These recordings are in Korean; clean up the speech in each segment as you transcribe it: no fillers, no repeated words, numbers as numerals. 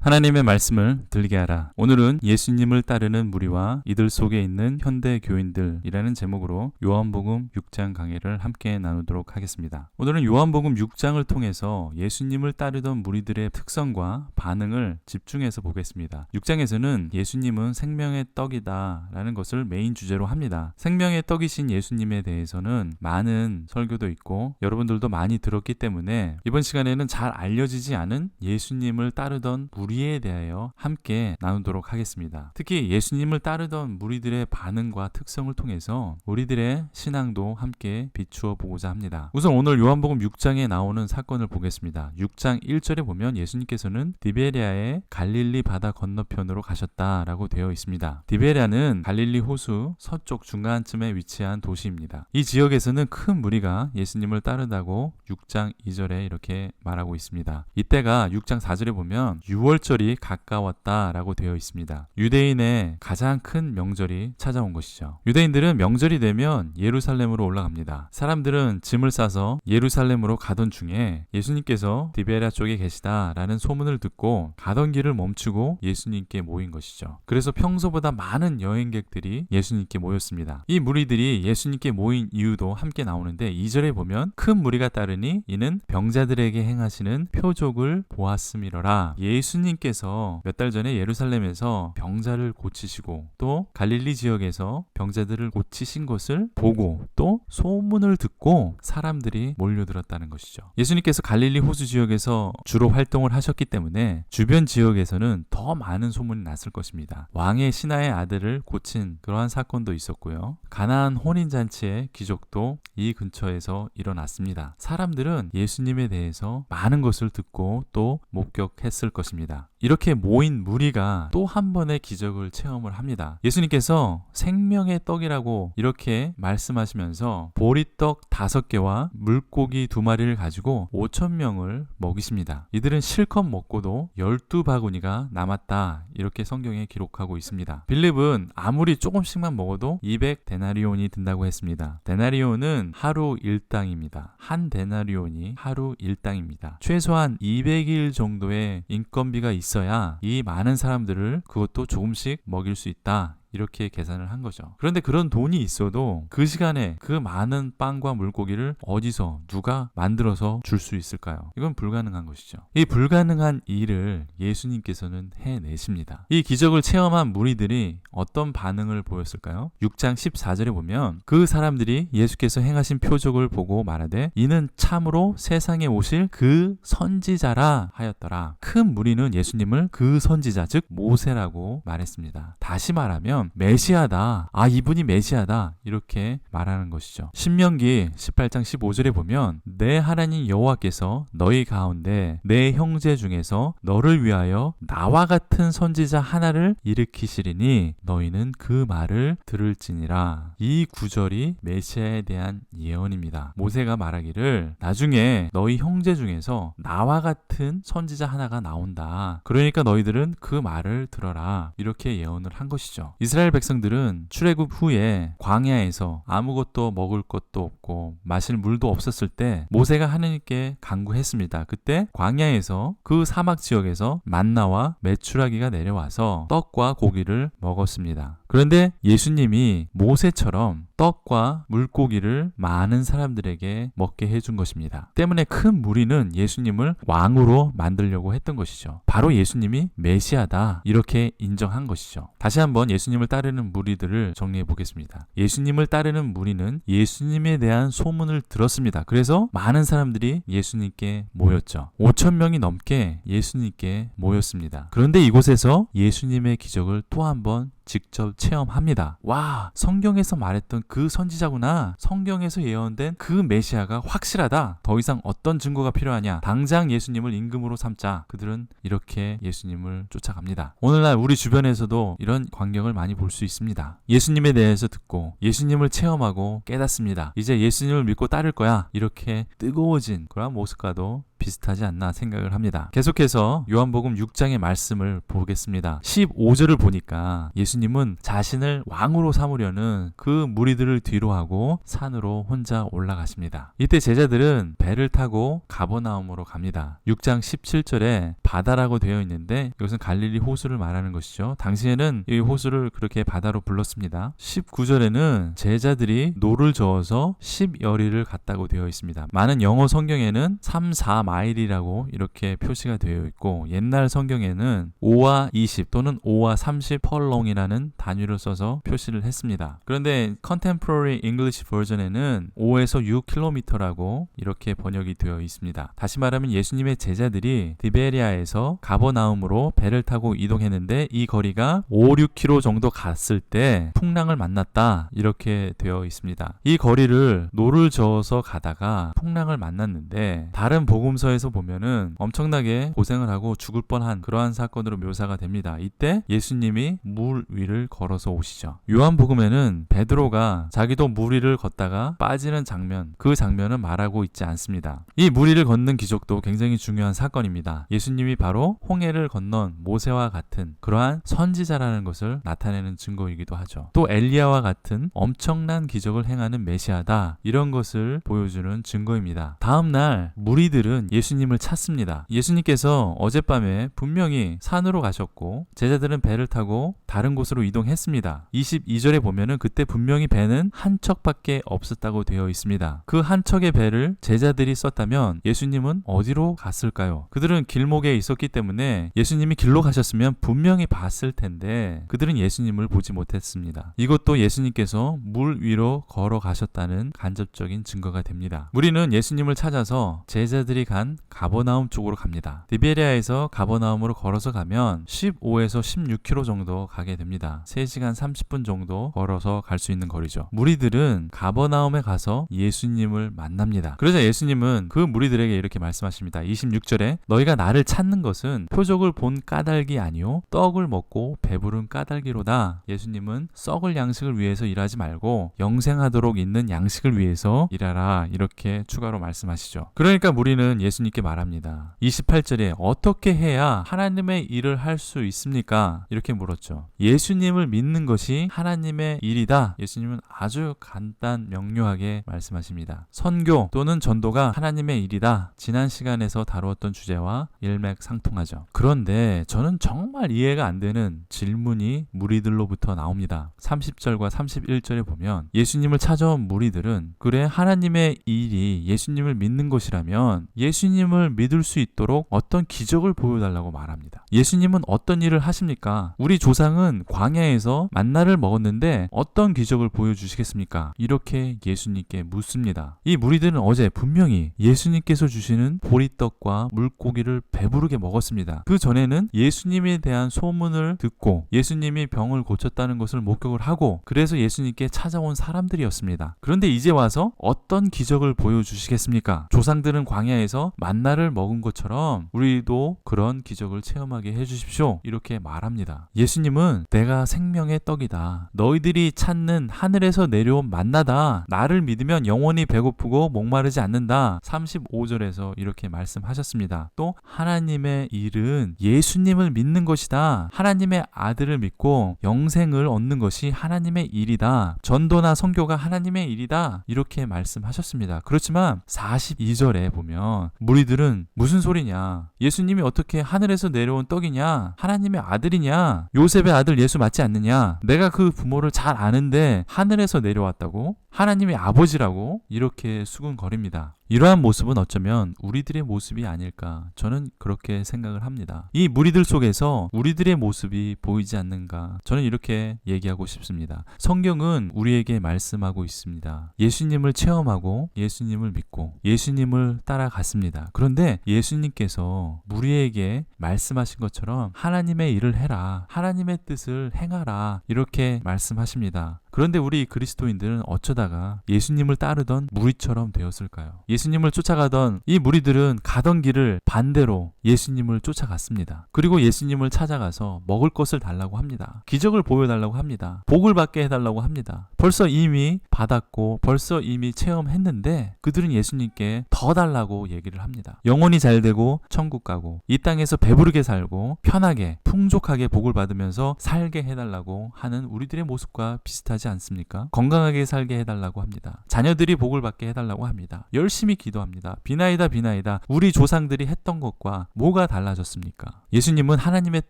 하나님의 말씀을 들리게 하라. 오늘은 예수님을 따르는 무리와 이들 속에 있는 현대 교인들이라는 제목으로 요한복음 6장 강의를 함께 나누도록 하겠습니다. 오늘은 요한복음 6장을 통해서 예수님을 따르던 무리들의 특성과 반응을 집중해서 보겠습니다. 6장에서는 예수님은 생명의 떡이다 라는 것을 메인 주제로 합니다. 생명의 떡이신 예수님에 대해서는 많은 설교도 있고 여러분들도 많이 들었기 때문에 이번 시간에는 잘 알려지지 않은 예수님을 따르던 무리에 대하여 함께 나누도록 하겠습니다. 특히 예수님을 따르던 무리들의 반응과 특성을 통해서 우리들의 신앙도 함께 비추어 보고자 합니다. 우선 오늘 요한복음 6장에 나오는 사건을 보겠습니다. 6장 1절에 보면 예수님께서는 디베랴의 갈릴리 바다 건너편으로 가셨다라고 되어 있습니다. 디베랴는 갈릴리 호수 서쪽 중간쯤에 위치한 도시입니다. 이 지역에서는 큰 무리가 예수님을 따르다고 6장 2절에 이렇게 말하고 있습니다. 이때가 6장 4절에 보면 6월절이 가까웠다라고 되어 있습니다. 유대인의 가장 큰 명절이 찾아온 것이죠. 유대인들은 명절이 되면 예루살렘으로 올라갑니다. 사람들은 짐을 싸서 예루살렘으로 가던 중에 예수님께서 디베랴 쪽에 계시다라는 소문을 듣고 가던 길을 멈추고 예수님께 모인 것이죠. 그래서 평소보다 많은 여행객들이 예수님께 모였습니다. 이 무리들이 예수님께 모인 이유도 함께 나오는데 2절에 보면 큰 무리가 따르니 이는 병자들에게 행하시는 표적을 보았음이러라. 예수님께서 몇 달 전에 예루살렘에서 병자를 고치시고 또 갈릴리 지역에서 병자들을 고치신 것을 보고 또 소문을 듣고 사람들이 몰려들었다는 것이죠. 예수님께서 갈릴리 호수 지역에서 주로 활동을 하셨기 때문에 주변 지역에서는 더 많은 소문이 났을 것입니다. 왕의 신하의 아들을 고친 그러한 사건도 있었고요. 가나안 혼인잔치의 기적도 이 근처에서 일어났습니다. 사람들은 예수님에 대해서 많은 것을 듣고 또 목격했을 것입니다. 이렇게 모인 무리가 또 한 번의 기적을 체험을 합니다. 예수님께서 생명의 떡이라고 이렇게 말씀하시면서 보리떡 5개와 물고기 2마리를 가지고 5,000명을 먹이십니다. 이들은 실컷 먹고도 12바구니가 남았다 이렇게 성경에 기록하고 있습니다. 빌립은 아무리 조금씩만 먹어도 200데나리온이 든다고 했습니다. 데나리온은 하루 일당입니다. 한 데나리온이 하루 일당입니다. 최소한 200일 정도의 인건비가 있어야 이 많은 사람들을 그것도 조금씩 먹일 수 있다. 이렇게 계산을 한 거죠. 그런데 그런 돈이 있어도 그 시간에 그 많은 빵과 물고기를 어디서 누가 만들어서 줄 수 있을까요? 이건 불가능한 것이죠. 이 불가능한 일을 예수님께서는 해내십니다. 이 기적을 체험한 무리들이 어떤 반응을 보였을까요? 6장 14절에 보면 그 사람들이 예수께서 행하신 표적을 보고 말하되 이는 참으로 세상에 오실 그 선지자라 하였더라. 큰 무리는 예수님을 그 선지자 즉 모세라고 말했습니다. 다시 말하면 메시아다. 이분이 메시아다. 이렇게 말하는 것이죠. 신명기 18장 15절에 보면 내 하나님 여호와께서 너희 가운데 내 형제 중에서 너를 위하여 나와 같은 선지자 하나를 일으키시리니 너희는 그 말을 들을지니라. 이 구절이 메시아에 대한 예언입니다. 모세가 말하기를 나중에 너희 형제 중에서 나와 같은 선지자 하나가 나온다. 그러니까 너희들은 그 말을 들어라. 이렇게 예언을 한 것이죠. 이스라엘 백성들은 출애굽 후에 광야에서 아무것도 먹을 것도 없고 마실 물도 없었을 때 모세가 하나님께 간구했습니다. 그때 광야에서 그 사막 지역에서 만나와 메추라기가 내려와서 떡과 고기를 먹었습니다. 그런데 예수님이 모세처럼 떡과 물고기를 많은 사람들에게 먹게 해준 것입니다. 때문에 큰 무리는 예수님을 왕으로 만들려고 했던 것이죠. 바로 예수님이 메시아다 이렇게 인정한 것이죠. 다시 한번 예수님을 따르는 무리들을 정리해 보겠습니다. 예수님을 따르는 무리는 예수님에 대한 소문을 들었습니다. 그래서 많은 사람들이 예수님께 모였죠. 5,000명이 넘게 예수님께 모였습니다. 그런데 이곳에서 예수님의 기적을 또 한 번 직접 체험합니다. 와, 성경에서 말했던 그 선지자구나. 성경에서 예언된 그 메시아가 확실하다. 더 이상 어떤 증거가 필요하냐. 당장 예수님을 임금으로 삼자. 그들은 이렇게 예수님을 쫓아갑니다. 오늘날 우리 주변에서도 이런 광경을 많이 볼 수 있습니다. 예수님에 대해서 듣고 예수님을 체험하고 깨닫습니다. 이제 예수님을 믿고 따를 거야. 이렇게 뜨거워진 그런 모습과도 비슷하지 않나 생각을 합니다. 계속해서 요한복음 6장의 말씀을 보겠습니다. 15절을 보니까 예수님 예수님은 자신을 왕으로 삼으려는 그 무리들을 뒤로하고 산으로 혼자 올라가십니다. 이때 제자들은 배를 타고 가버나움으로 갑니다. 6장 17절에 바다라고 되어 있는데 이것은 갈릴리 호수를 말하는 것이죠. 당시에는 이 호수를 그렇게 바다로 불렀습니다. 19절에는 제자들이 노를 저어서 10여리를 갔다고 되어 있습니다. 많은 영어 성경에는 3, 4마일이라고 이렇게 표시가 되어 있고 옛날 성경에는 5와 20 또는 5와 30 펄롱이라는 단위를 써서 표시를 했습니다. 그런데 Contemporary English 버전에는 5에서 6km라고 이렇게 번역이 되어 있습니다. 다시 말하면 예수님의 제자들이 디베리아에서 가버나움으로 배를 타고 이동했는데 이 거리가 5, 6km 정도 갔을 때 풍랑을 만났다 이렇게 되어 있습니다. 이 거리를 노를 저어서 가다가 풍랑을 만났는데 다른 복음서에서 보면은 엄청나게 고생을 하고 죽을 뻔한 그러한 사건으로 묘사가 됩니다. 이때 예수님이 물 위를 걸어서 오시죠. 요한복음에는 베드로가 자기도 물 위를 걷다가 빠지는 장면, 그 장면은 말하고 있지 않습니다. 이 물 위를 걷는 기적도 굉장히 중요한 사건입니다. 예수님이 바로 홍해를 건넌 모세와 같은 그러한 선지자라는 것을 나타내는 증거이기도 하죠. 또 엘리야와 같은 엄청난 기적을 행하는 메시아다 이런 것을 보여주는 증거입니다. 다음 날 무리들은 예수님을 찾습니다. 예수님께서 어젯밤에 분명히 산으로 가셨고 제자들은 배를 타고 다른 곳으로 이동했습니다. 22절에 보면은 그때 분명히 배는 한 척밖에 없었다고 되어 있습니다. 그 한 척의 배를 제자들이 썼다면 예수님은 어디로 갔을까요? 그들은 길목에 있었기 때문에 예수님이 길로 가셨으면 분명히 봤을 텐데 그들은 예수님을 보지 못했습니다. 이것도 예수님께서 물 위로 걸어가셨다는 간접적인 증거가 됩니다. 우리는 예수님을 찾아서 제자들이 간 가버나움 쪽으로 갑니다. 디베리아에서 가버나움으로 걸어서 가면 15에서 16km 정도 가게 됩니다. 3시간 30분 정도 걸어서 갈 수 있는 거리죠. 무리들은 가버나움에 가서 예수님을 만납니다. 그러자 예수님은 그 무리들에게 이렇게 말씀하십니다. 26절에 너희가 나를 찾는 것은 표적을 본 까닭이 아니요 떡을 먹고 배부른 까닭이로다. 예수님은 썩을 양식을 위해서 일하지 말고 영생하도록 있는 양식을 위해서 일하라 이렇게 추가로 말씀하시죠. 그러니까 우리는 예수님께 말합니다. 28절에 어떻게 해야 하나님의 일을 할 수 있습니까? 이렇게 물었죠. 예수님을 믿는 것이 하나님의 일이다. 예수님은 아주 간단 명료하게 말씀하십니다. 선교 또는 전도가 하나님의 일이다. 지난 시간에서 다루었던 주제와 일맥상통하죠. 그런데 저는 정말 이해가 안 되는 질문이 무리들로부터 나옵니다. 30절과 31절에 보면 예수님을 찾아온 무리들은 그래 하나님의 일이 예수님을 믿는 것이라면 예수님을 믿을 수 있도록 어떤 기적을 보여달라고 말합니다. 예수님은 어떤 일을 하십니까? 우리 조상은 광야에서 만나를 먹었는데 어떤 기적을 보여주시겠습니까? 이렇게 예수님께 묻습니다. 이 무리들은 어제 분명히 예수님께서 주시는 보리떡과 물고기를 배부르게 먹었습니다. 그 전에는 예수님에 대한 소문을 듣고 예수님이 병을 고쳤다는 것을 목격을 하고 그래서 예수님께 찾아온 사람들이었습니다. 그런데 이제 와서 어떤 기적을 보여주시겠습니까? 조상들은 광야에서 만나를 먹은 것처럼 우리도 그런 기적을 체험하게 해주십시오. 이렇게 말합니다. 예수님은 내가 생명의 떡이다. 너희들이 찾는 하늘에서 내려온 만나다. 나를 믿으면 영원히 배고프고 목마르지 않는다. 35절에서 이렇게 말씀하셨습니다. 또 하나님의 일은 예수님을 믿는 것이다. 하나님의 아들을 믿고 영생을 얻는 것이 하나님의 일이다. 전도나 선교가 하나님의 일이다. 이렇게 말씀하셨습니다. 그렇지만 42절에 보면 무리들은 무슨 소리냐? 예수님이 어떻게 하늘에서 내려온 떡이냐? 하나님의 아들이냐? 요셉의 아들 예수 맞지 않느냐? 내가 그 부모를 잘 아는데 하늘에서 내려왔다고? 하나님의 아버지라고? 이렇게 수군거립니다. 이러한 모습은 어쩌면 우리들의 모습이 아닐까 저는 그렇게 생각을 합니다. 이 무리들 속에서 우리들의 모습이 보이지 않는가 저는 이렇게 얘기하고 싶습니다. 성경은 우리에게 말씀하고 있습니다. 예수님을 체험하고 예수님을 믿고 예수님을 따라갔습니다. 그런데 예수님께서 우리에게 말씀하신 것처럼 하나님의 일을 해라. 하나님의 뜻을 행하라. 이렇게 말씀하십니다. 그런데 우리 그리스도인들은 어쩌다가 예수님을 따르던 무리처럼 되었을까요? 예수님을 쫓아가던 이 무리들은 가던 길을 반대로 예수님을 쫓아갔습니다. 그리고 예수님을 찾아가서 먹을 것을 달라고 합니다. 기적을 보여달라고 합니다. 복을 받게 해달라고 합니다. 벌써 이미 받았고 벌써 이미 체험했는데 그들은 예수님께 더 달라고 얘기를 합니다. 영혼이 잘 되고 천국 가고 이 땅에서 배부르게 살고 편하게 풍족하게 복을 받으면서 살게 해달라고 하는 우리들의 모습과 비슷하지 않습니까? 건강하게 살게 해달라고 합니다. 자녀들이 복을 받게 해달라고 합니다. 열심히 기도합니다. 비나이다 비나이다. 우리 조상들이 했던 것과 뭐가 달라졌습니까? 예수님은 하나님의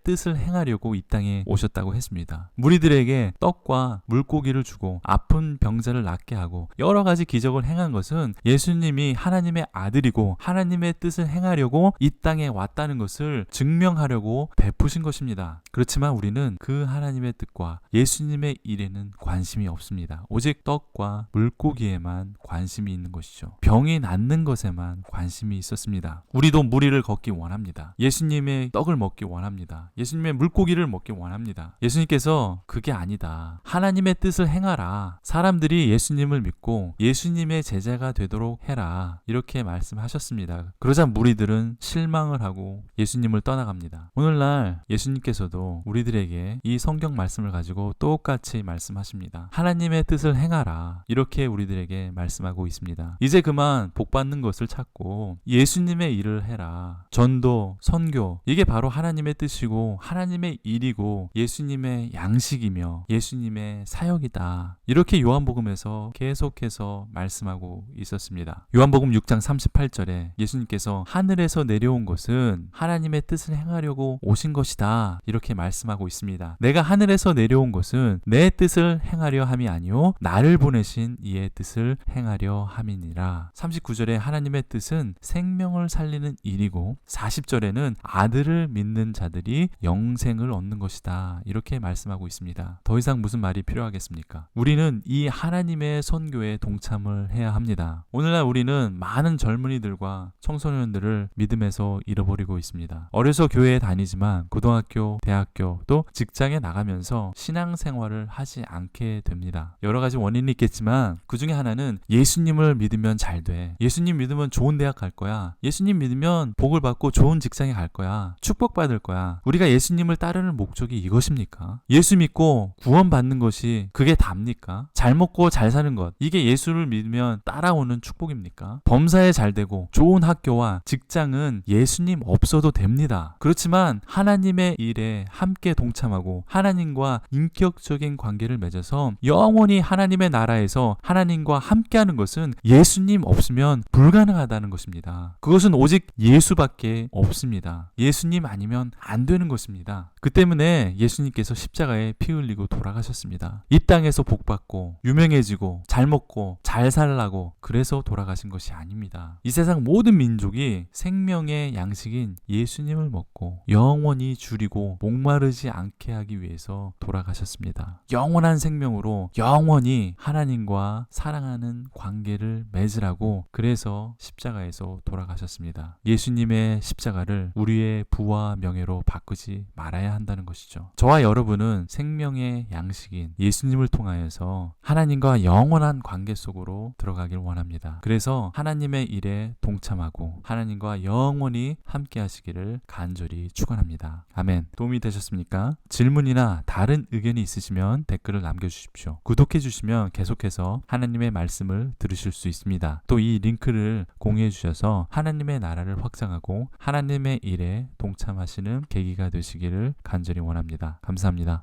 뜻을 행하려고 이 땅에 오셨다고 했습니다. 무리들에게 떡과 물고기를 주고 아픈 병자를 낫게 하고 여러 가지 기적을 행한 것은 예수님이 하나님의 아들이고 하나님의 뜻을 행하려고 이 땅에 왔다는 것을 증명하려고 베푸신 것입니다. 그렇지만 우리는 그 하나님의 뜻과 예수님의 일에는 관심이 없습니다. 오직 떡과 물고기에만 관심이 있는 것이죠. 병이 낫는 것에만 관심이 있었습니다. 우리도 무리를 걷기 원합니다. 예수님의 떡을 먹기 원합니다. 예수님의 물고기를 먹기 원합니다. 예수님께서 그게 아니다. 하나님의 뜻을 행하라. 사람들이 예수님을 믿고 예수님의 제자가 되도록 해라. 이렇게 말씀하셨습니다. 그러자 무리들은 실망을 하고 예수님을 떠나갑니다. 오늘날 예수님께서도 우리들에게 이 성경 말씀을 가지고 똑같이 말씀하십니다. 하나님의 뜻을 행하라. 이렇게 우리들에게 말씀하고 있습니다. 이제 그만 복 받는 것을 찾고 예수님의 일을 해라. 전도, 선교, 이게 바로 하나님의 뜻이고 하나님의 일이고 예수님의 양식이며 예수님의 사역이다. 이렇게 요한복음에서 계속해서 말씀하고 있었습니다. 요한복음 6장 38절에 예수님께서 하늘에서 내려온 것은 하나님의 뜻을 행하려고 오신 것이다. 이렇게 말씀하고 있습니다. 내가 하늘에서 내려온 것은 내 뜻을 행하려 함이 아니요 나를 보내신 이의 뜻을 행하려 함이니라. 39절에 하나님의 뜻은 생명을 살리는 일이고 40절에는 아들을 믿는 자들이 영생을 얻는 것이다. 이렇게 말씀하고 있습니다. 더 이상 무슨 말이 필요하겠습니까? 우리는 이 하나님의 선교에 동참을 해야 합니다. 오늘날 우리는 많은 젊은이들과 청소년들을 믿음에서 잃어버리고 있습니다. 어려서 교회에 다니지만 고등학교, 대학교 또 직장에 나가면서 신앙생활을 하지 않게 됩니다. 여러 가지 원인이 있겠지만 그 중에 하나는 예수님을 믿으면 잘 돼. 예수님 믿으면 좋은 대학 갈 거야. 예수님 믿으면 복을 받고 좋은 직장에 갈 거야. 축복받을 거야. 우리가 예수님을 따르는 목적이 이것입니까? 예수 믿고 구원받는 것이 그게 답니까? 잘 먹고 잘 사는 것, 이게 예수를 믿으면 따라오는 축복입니까? 범사에 잘 되고 좋은 학교와 직장은 예수님 없어도 됩니다. 그렇지만 하나님의 일에 함께 동참하고 하나님과 인격적인 관계를 맺어서 영원히 하나님의 나라에서 하나님과 함께하는 것은 예수님 없으면 불가능하다는 것입니다. 그것은 오직 예수밖에 없습니다. 예수님 아니면 안 되는 것입니다. 그 때문에 예수님께서 십자가에 피 흘리고 돌아가셨습니다. 이 땅에서 복받고 유명해지고 잘 먹고 잘 살라고 그래서 돌아가신 것이 아닙니다. 이 세상 모든 민족이 생명의 양식인 예수님을 먹고 영원히 줄이고 목마르지 않게 하기 위해서 돌아가셨습니다. 영원한 생명으로 영원히 하나님과 사랑하는 관계를 맺으라고 그래서 십자가에서 돌아가셨습니다. 예수님의 십자가를 우리의 부와 명예로 바꾸지 말아야 한다는 것이죠. 저와 여러분은 생명의 양식인 예수님을 통하여서 하나님과 영원한 관계 속으로 들어가길 원합니다. 그래서 하나님의 일에 동참하고 하나님과 영원히 함께 하시기를 간절히 축원합니다. 아멘. 도움이 되셨습니까? 질문이나 다른 의견이 있으시면 댓글을 남겨주십시오. 구독해 주시면 계속해서 하나님의 말씀을 들으실 수 있습니다. 또 이 링크를 공유해 주셔서 하나님의 나라를 확장하고 하나님의 일에 동참하시는 계기가 되시기를 간절히 원합니다. 감사합니다.